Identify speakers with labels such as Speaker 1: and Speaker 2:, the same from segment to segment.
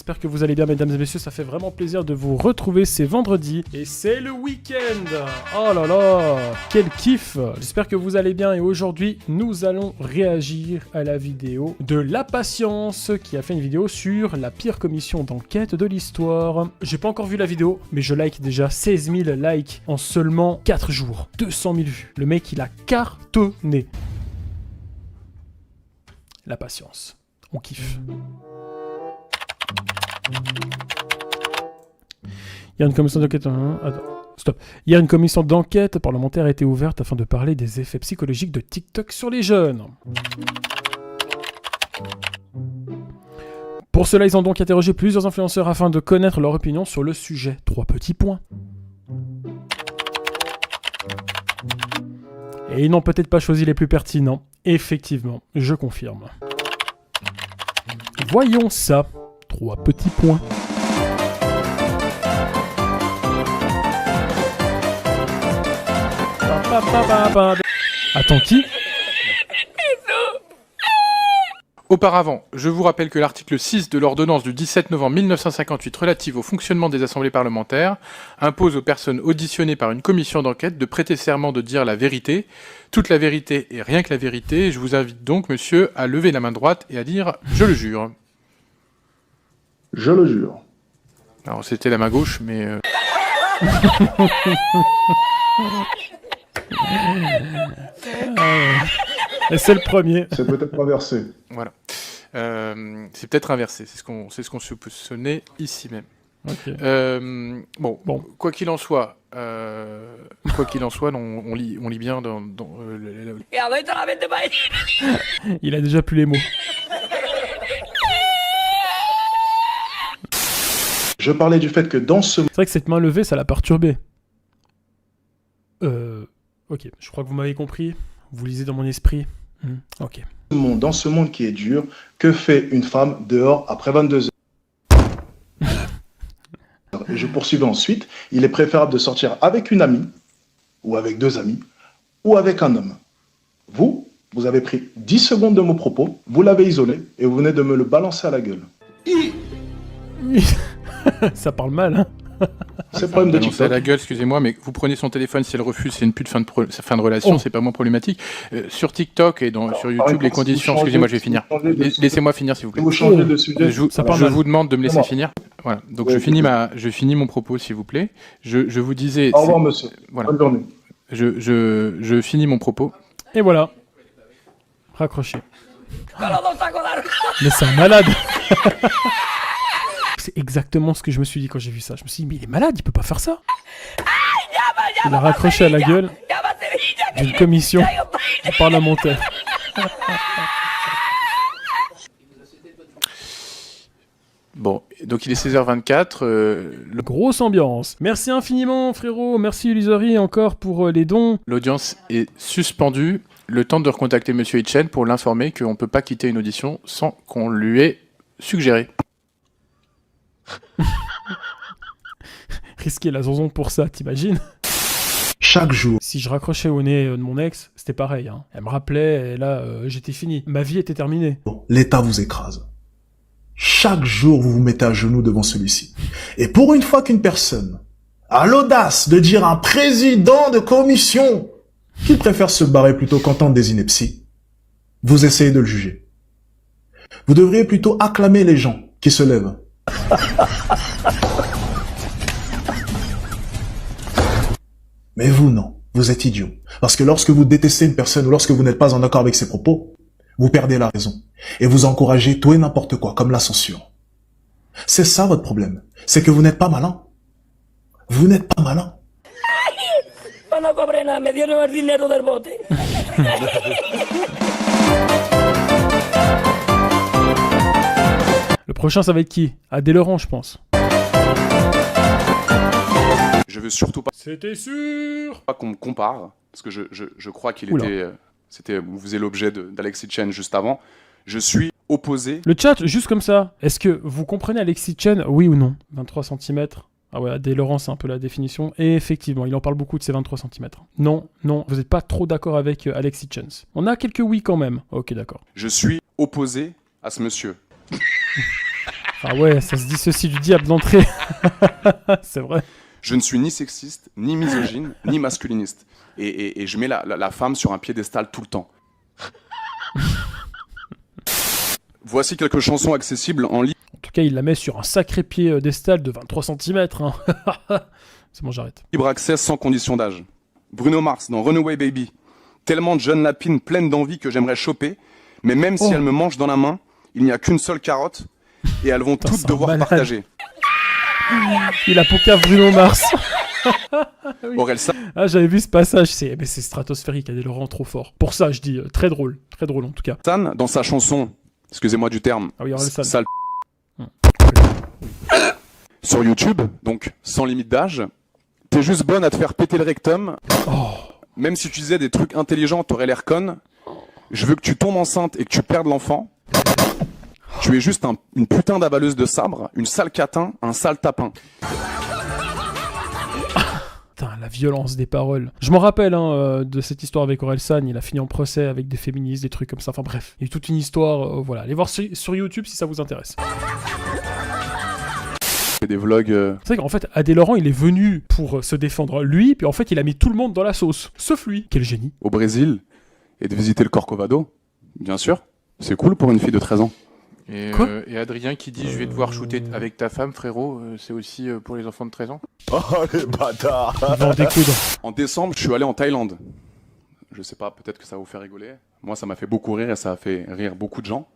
Speaker 1: j'espère que vous allez bien mesdames et messieurs, ça fait vraiment plaisir de vous retrouver, c'est vendredi et c'est le week-end. Oh là là, quel kiff. J'espère que vous allez bien et aujourd'hui nous allons réagir à la vidéo de La Patience qui a fait une vidéo sur la pire commission d'enquête de l'histoire. J'ai pas encore vu la vidéo mais je like déjà 16 000 likes en seulement 4 jours, 200 000 vues. Le mec il a cartonné. La Patience, on kiffe. Il y a une commission d'enquête. Attends, stop. Il y a une commission d'enquête parlementaire a été ouverte afin de parler des effets psychologiques de TikTok sur les jeunes. Pour cela, ils ont donc interrogé plusieurs influenceurs afin de connaître leur opinion sur le sujet. 3 petits points. Et ils n'ont peut-être pas choisi les plus pertinents. Effectivement, je confirme. Voyons ça. 3 petits points. Attends, qui ?
Speaker 2: Auparavant, je vous rappelle que l'article 6 de l'ordonnance du 17 novembre 1958 relative au fonctionnement des assemblées parlementaires impose aux personnes auditionnées par une commission d'enquête de prêter serment de dire la vérité, toute la vérité et rien que la vérité. Je vous invite donc, monsieur, à lever la main droite et à dire « Je le jure ».
Speaker 3: Je le jure.
Speaker 2: Alors, c'était la main gauche, mais...
Speaker 1: Et c'est le premier.
Speaker 3: C'est peut-être inversé.
Speaker 2: Voilà. C'est peut-être inversé, c'est ce qu'on soupçonnait ici même.
Speaker 1: Okay.
Speaker 2: Bon, quoi qu'il en soit, on lit bien dans
Speaker 1: Il a déjà plus les mots.
Speaker 3: Je parlais du fait que dans ce
Speaker 1: C'est vrai que cette main levée, ça l'a perturbé. Ok, je crois que vous m'avez compris. Vous lisez dans mon esprit. Ok.
Speaker 3: dans ce monde qui est dur, que fait une femme dehors après 22 heures? Et je poursuivais ensuite, il est préférable de sortir avec une amie, ou avec 2 amis, ou avec un homme. Vous avez pris 10 secondes de mon propos, vous l'avez isolé, et vous venez de me le balancer à la gueule.
Speaker 1: Ça parle mal, hein.
Speaker 3: C'est le problème de
Speaker 2: c'est
Speaker 3: TikTok.
Speaker 2: à la gueule, excusez-moi, mais vous prenez son téléphone, si elle refuse, c'est une pute fin de relation, c'est pas moins problématique. Sur TikTok et sur YouTube, les conditions... Excusez-moi, je vais finir. Laissez-moi finir, s'il vous plaît.
Speaker 3: Vous changez de sujet.
Speaker 2: Je vous demande de me laisser finir. Voilà. Donc je finis mon propos, s'il vous plaît. Je vous disais...
Speaker 3: Au revoir, monsieur.
Speaker 2: Voilà.
Speaker 3: Bonne journée.
Speaker 2: Je finis mon propos.
Speaker 1: Et voilà. Raccroché. Mais c'est un malade. C'est exactement ce que je me suis dit quand j'ai vu ça. Je me suis dit, mais il est malade, il peut pas faire ça. Il a raccroché à la gueule d'une commission parlementaire.
Speaker 2: Bon, donc il est 16h24.
Speaker 1: Grosse ambiance. Merci infiniment, frérot. Merci, Illusory, encore pour les dons.
Speaker 2: L'audience est suspendue. Le temps de recontacter Monsieur Hitchen pour l'informer qu'on ne peut pas quitter une audition sans qu'on lui ait suggéré.
Speaker 1: Risquer la zonzon pour ça, t'imagines?
Speaker 3: Chaque jour.
Speaker 1: Si je raccrochais au nez de mon ex, c'était pareil. Hein. Elle me rappelait et là, j'étais fini. Ma vie était terminée.
Speaker 4: L'État vous écrase. Chaque jour, vous vous mettez à genoux devant celui-ci. Et pour une fois qu'une personne a l'audace de dire à un président de commission qu'il préfère se barrer plutôt qu'entendre des inepties, vous essayez de le juger. Vous devriez plutôt acclamer les gens qui se lèvent. Mais vous, non. Vous êtes idiot. Parce que lorsque vous détestez une personne ou lorsque vous n'êtes pas en accord avec ses propos, vous perdez la raison. Et vous encouragez tout et n'importe quoi, comme la censure. C'est ça votre problème. C'est que vous n'êtes pas malin. Vous n'êtes pas malin.
Speaker 1: Le prochain, ça va être qui? Adé Laurent, je pense.
Speaker 5: Je veux surtout pas
Speaker 1: C'était sûr.
Speaker 5: qu'on me compare, parce que je crois qu'il
Speaker 1: Oula.
Speaker 5: était, vous faisiez l'objet d'Alexis Chen juste avant. Je suis opposé.
Speaker 1: Le chat, juste comme ça, est-ce que vous comprenez Alexis Chen, oui ou non? 23 cm. Ah ouais, Adé Laurent, c'est un peu la définition. Et effectivement, il en parle beaucoup de ces 23 cm. Non, vous n'êtes pas trop d'accord avec Alexis Chen. On a quelques oui quand même. Ok, d'accord.
Speaker 5: Je suis opposé à ce monsieur.
Speaker 1: Ah ouais, ça se dissocie du diable d'entrée. C'est vrai.
Speaker 5: Je ne suis ni sexiste, ni misogyne, ni masculiniste. Et je mets la femme sur un piédestal tout le temps. Voici quelques chansons accessibles en ligne.
Speaker 1: En tout cas, il la met sur un sacré piédestal de 23 cm. Hein. C'est bon, j'arrête.
Speaker 5: Libre accès sans condition d'âge. Bruno Mars dans Runaway Baby. Tellement de jeunes lapines pleines d'envie que j'aimerais choper, mais même si elles me mangent dans la main, il n'y a qu'une seule carotte et elles vont toutes devoir partager.
Speaker 1: Il a Pocave Bruno Mars.
Speaker 5: Oui. Orelsan.
Speaker 1: Ah, j'avais vu ce passage, c'est stratosphérique, Adé Laurent, trop fort. Pour ça, je dis, très drôle en tout cas.
Speaker 5: Dans sa chanson, excusez-moi du terme,
Speaker 1: ah oui,
Speaker 5: sale. Sur YouTube, donc sans limite d'âge, t'es juste bonne à te faire péter le rectum. Même si tu disais des trucs intelligents, t'aurais l'air conne. Je veux que tu tombes enceinte et que tu perdes l'enfant. Tu es juste une putain d'avaleuse de sabre, une sale catin, un sale tapin.
Speaker 1: Putain, la violence des paroles. Je m'en rappelle de cette histoire avec Orelsan, il a fini en procès avec des féministes, des trucs comme ça. Enfin bref, il y a eu toute une histoire. Voilà, allez voir sur YouTube si ça vous intéresse.
Speaker 5: Des vlogs.
Speaker 1: C'est vrai qu'en fait, Adé Laurent, il est venu pour se défendre lui, puis en fait, il a mis tout le monde dans la sauce, sauf lui. Quel génie.
Speaker 5: Au Brésil, et de visiter le Corcovado, bien sûr. C'est cool pour une fille de 13 ans.
Speaker 2: Et Adrien qui dit je vais devoir shooter avec ta femme, frérot, c'est aussi pour les enfants de 13 ans.
Speaker 6: Oh les bâtards.
Speaker 1: Il va en découdre.
Speaker 5: En décembre, je suis allé en Thaïlande. Je sais pas, peut-être que ça va vous faire rigoler. Moi, ça m'a fait beaucoup rire et ça a fait rire beaucoup de gens.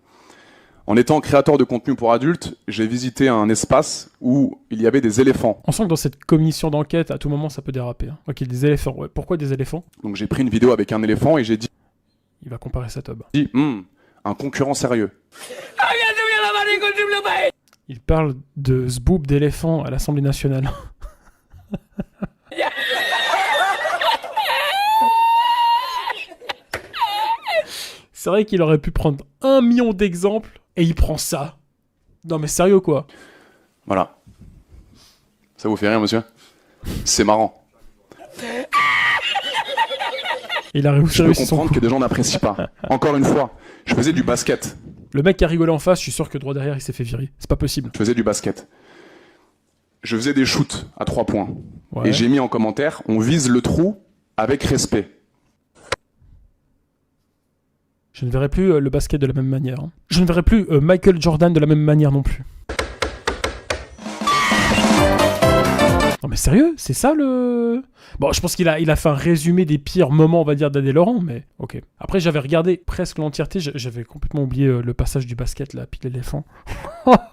Speaker 5: En étant créateur de contenu pour adultes, j'ai visité un espace où il y avait des éléphants.
Speaker 1: On sent que dans cette commission d'enquête, à tout moment, ça peut déraper. Hein. Ok, des éléphants. Ouais. Pourquoi des éléphants?
Speaker 5: Donc j'ai pris une vidéo avec un éléphant et j'ai dit...
Speaker 1: Il va comparer sa tub.
Speaker 5: Un concurrent sérieux.
Speaker 1: Il parle de zboob d'éléphant à l'Assemblée nationale. C'est vrai qu'il aurait pu prendre 1 million d'exemples et il prend ça. Non mais sérieux quoi.
Speaker 5: Voilà. Ça vous fait rire, monsieur? C'est marrant.
Speaker 1: Il a réussi.
Speaker 5: Je peux comprendre que des gens n'apprécient pas. Encore une fois, je faisais du basket.
Speaker 1: Le mec qui a rigolé en face, je suis sûr que droit derrière, il s'est fait virer. C'est pas possible.
Speaker 5: Je faisais du basket. Je faisais des shoots à 3 points.
Speaker 1: Ouais.
Speaker 5: Et j'ai mis en commentaire, on vise le trou avec respect.
Speaker 1: Je ne verrai plus le basket de la même manière. Hein. Je ne verrai plus Michael Jordan de la même manière non plus. Non mais sérieux, c'est ça le... Bon, je pense qu'il a fait un résumé des pires moments, on va dire, d'Adé Laurent, mais ok. Après, j'avais regardé presque l'entièreté, j'avais complètement oublié le passage du basket, là, puis l'éléphant.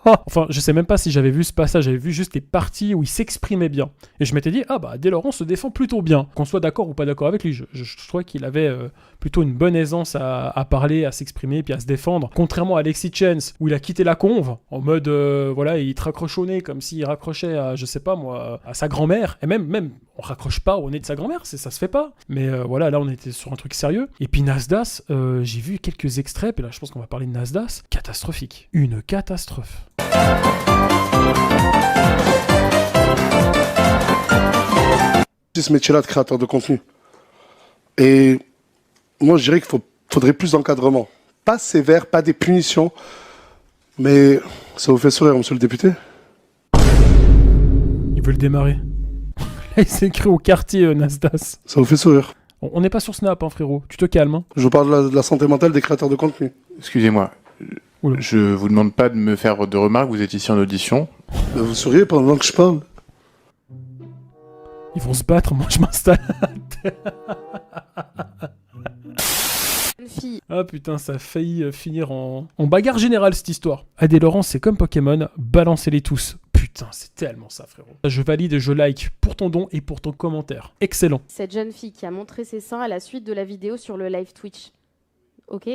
Speaker 1: Enfin, je sais même pas si j'avais vu ce passage, j'avais vu juste les parties où il s'exprimait bien. Et je m'étais dit, ah bah, Adé Laurent se défend plutôt bien. Qu'on soit d'accord ou pas d'accord avec lui, je trouvais qu'il avait plutôt une bonne aisance à parler, à s'exprimer, puis à se défendre. Contrairement à Alexis Chance, où il a quitté la conve, en mode, voilà, il te raccroche au nez, comme s'il raccrochait à, je sais pas moi, à sa grand-mère. Et même, on raccroche pas au nez de sa grand-mère, ça se fait pas. Mais voilà, là on était sur un truc sérieux. Et puis Nasdas, j'ai vu quelques extraits, et là je pense qu'on va parler de Nasdas. Catastrophique. Une catastrophe.
Speaker 7: C'est ce métier-là de créateur de contenu. Et moi je dirais qu'il faudrait plus d'encadrement. Pas sévère, pas des punitions. Mais ça vous fait sourire, monsieur le député?
Speaker 1: Il veut le démarrer. Il s'est écrit au quartier, Nasdas.
Speaker 7: Ça vous fait sourire?
Speaker 1: On n'est pas sur Snap, hein, frérot. Tu te calmes. Hein.
Speaker 7: Je vous parle de la santé mentale des créateurs de contenu.
Speaker 2: Excusez-moi, je vous demande pas de me faire de remarques, vous êtes ici en audition.
Speaker 7: Mais vous souriez pendant que je parle.
Speaker 1: Ils vont se battre, moi je m'installe. Ah putain, ça a failli finir en bagarre générale cette histoire. Adé Laurent, c'est comme Pokémon, balancez-les tous. Putain, c'est tellement ça, frérot. Je valide et je like pour ton don et pour ton commentaire. Excellent.
Speaker 8: Cette jeune fille qui a montré ses seins à la suite de la vidéo sur le live Twitch. Ok,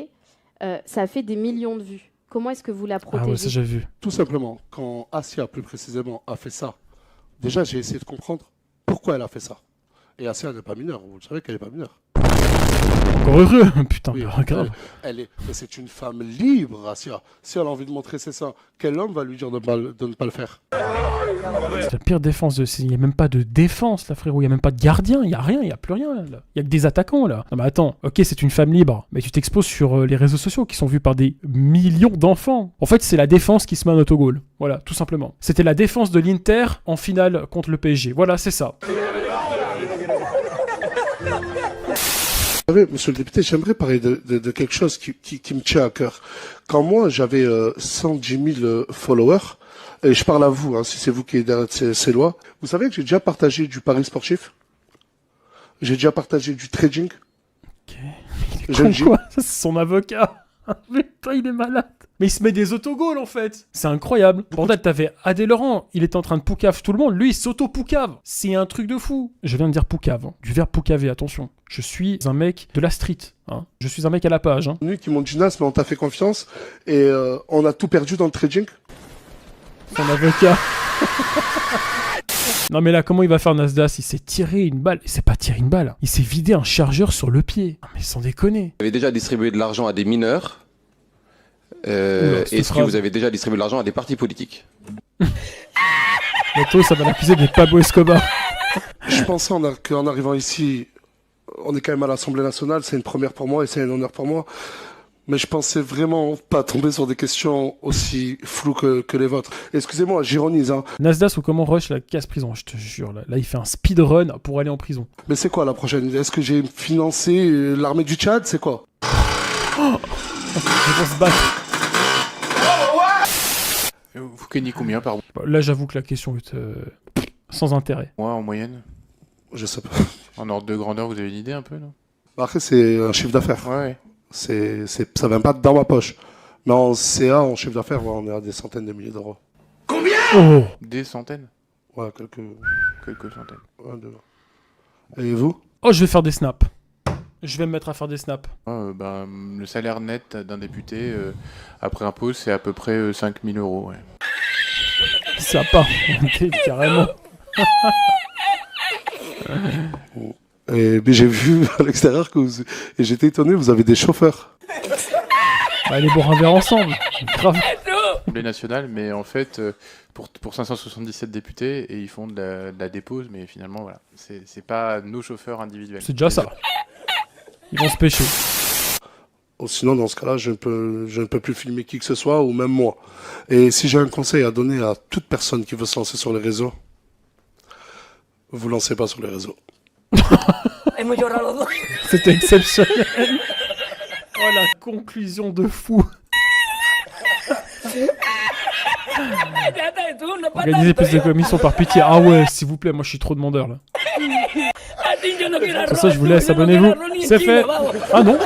Speaker 8: ça a fait des millions de vues. Comment est-ce que vous la protégez?
Speaker 1: Ah ouais, ça j'ai vu.
Speaker 7: Tout simplement, quand Asia, plus précisément, a fait ça, déjà j'ai essayé de comprendre pourquoi elle a fait ça. Et Asia n'est pas mineure, vous le savez qu'elle n'est pas mineure.
Speaker 1: Encore heureux, putain,
Speaker 7: Oui,
Speaker 1: grave.
Speaker 7: c'est une femme libre, Asia. Si elle a envie de montrer ses seins, quel homme va lui dire de ne pas le faire?
Speaker 1: C'est la pire défense. Il n'y a même pas de défense, là, frérot. Il n'y a même pas de gardien. Il n'y a rien. Il n'y a plus rien, là. Il n'y a que des attaquants, là. Non, mais attends. Ok, c'est une femme libre. Mais tu t'exposes sur les réseaux sociaux qui sont vus par des millions d'enfants. En fait, c'est la défense qui se met en autogol. Voilà, tout simplement. C'était la défense de l'Inter en finale contre le PSG. Voilà, c'est ça.
Speaker 7: Vous savez, monsieur le député, j'aimerais parler de quelque chose qui me tient à cœur. Quand moi, j'avais 110 000 followers, et je parle à vous, hein, si c'est vous qui êtes derrière ces lois, vous savez que j'ai déjà partagé du pari sportif. J'ai déjà partagé du trading.
Speaker 1: Ok. Il est con, quoi. Ça, c'est son avocat. Putain, il est malade. Mais il se met des autogols, en fait. C'est incroyable. Bordel, t'avais Adé Laurent. Il était en train de poucave tout le monde. Lui, il s'auto-poucave. C'est un truc de fou. Je viens de dire poucave. Hein. Du verbe poucaver, attention. Je suis un mec de la street. Hein. Je suis un mec à la page. Hein.
Speaker 7: Qui m'ont dit, Nas, mais on t'a fait confiance. Et on a tout perdu dans le trading.
Speaker 1: Son avocat. Non mais là, comment il va faire Nasdaq? Il s'est tiré une balle. Il s'est pas tiré une balle. Il s'est vidé un chargeur sur le pied. Non mais sans déconner.
Speaker 6: Vous avez déjà distribué de l'argent à des mineurs. Est-ce que vous avez déjà distribué de l'argent à des partis politiques?
Speaker 1: Bientôt, ça va l'accuser des Pablo Escobar.
Speaker 7: Je pensais qu'en arrivant ici, on est quand même à l'Assemblée nationale. C'est une première pour moi et c'est un honneur pour moi. Mais je pensais vraiment pas tomber sur des questions aussi floues que les vôtres. Excusez-moi, j'ironise, hein.
Speaker 1: Nasdaq ou comment Rush la casse prison, je te jure. Là, il fait un speedrun pour aller en prison.
Speaker 7: Mais c'est quoi la prochaine? Est-ce que j'ai financé l'armée du Tchad? C'est quoi?
Speaker 1: Ils vont se battre.
Speaker 2: Vous gagnez combien par mois?
Speaker 1: Là, j'avoue que la question est sans intérêt.
Speaker 2: Moi, en moyenne?
Speaker 7: Je sais pas.
Speaker 2: En ordre de grandeur, vous avez une idée un peu, non?
Speaker 7: Après, c'est un chiffre d'affaires.
Speaker 2: Ouais.
Speaker 7: Ça vient pas dans ma poche. Mais en CA, en chiffre d'affaires, ouais, on est à des centaines de milliers d'euros.
Speaker 1: Oh.
Speaker 2: Des centaines?
Speaker 7: Ouais, quelques
Speaker 2: centaines.
Speaker 7: Ouais, et vous?
Speaker 1: Oh, je vais faire des snaps. Je vais me mettre à faire des snaps.
Speaker 2: Le salaire net d'un député, après impôt, c'est à peu près 5 000 euros. Ouais.
Speaker 1: Ça part. Carrément.
Speaker 7: Et j'ai vu à l'extérieur et j'étais étonné, vous avez des chauffeurs.
Speaker 1: Allez boire un verre ensemble. Grave.
Speaker 2: L'Assemblée nationale, mais en fait, pour 577 députés, et ils font de la dépose, mais finalement, voilà. C'est pas nos chauffeurs individuels.
Speaker 1: C'est déjà ça. Ils vont se pêcher.
Speaker 7: Sinon, dans ce cas-là, je ne peux plus filmer qui que ce soit, ou même moi. Et si j'ai un conseil à donner à toute personne qui veut se lancer sur les réseaux, vous lancez pas sur les réseaux.
Speaker 1: C'était exceptionnel. Oh, la conclusion de fou. Organisez plus de commissions par pitié. Ah ouais, s'il vous plaît, moi je suis trop demandeur là. Sur ça, je vous laisse, abonnez-vous. C'est fait. Ah non.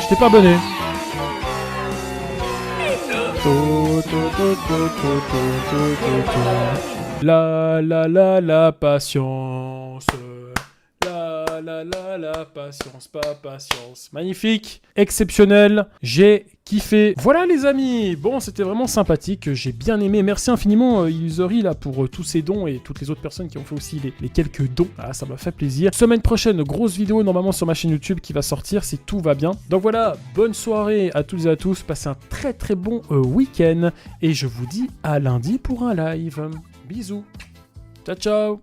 Speaker 1: Je t'ai pas abonné. La patience. La patience, pas patience. Magnifique, exceptionnel, j'ai kiffé. Voilà les amis, bon c'était vraiment sympathique, j'ai bien aimé. Merci infiniment Illusory là pour tous ces dons et toutes les autres personnes qui ont fait aussi les quelques dons. Ah, ça m'a fait plaisir. Semaine prochaine, grosse vidéo normalement sur ma chaîne YouTube qui va sortir si tout va bien. Donc voilà, bonne soirée à toutes et à tous, passez un très très bon week-end et je vous dis à lundi pour un live. Bisous, ciao ciao.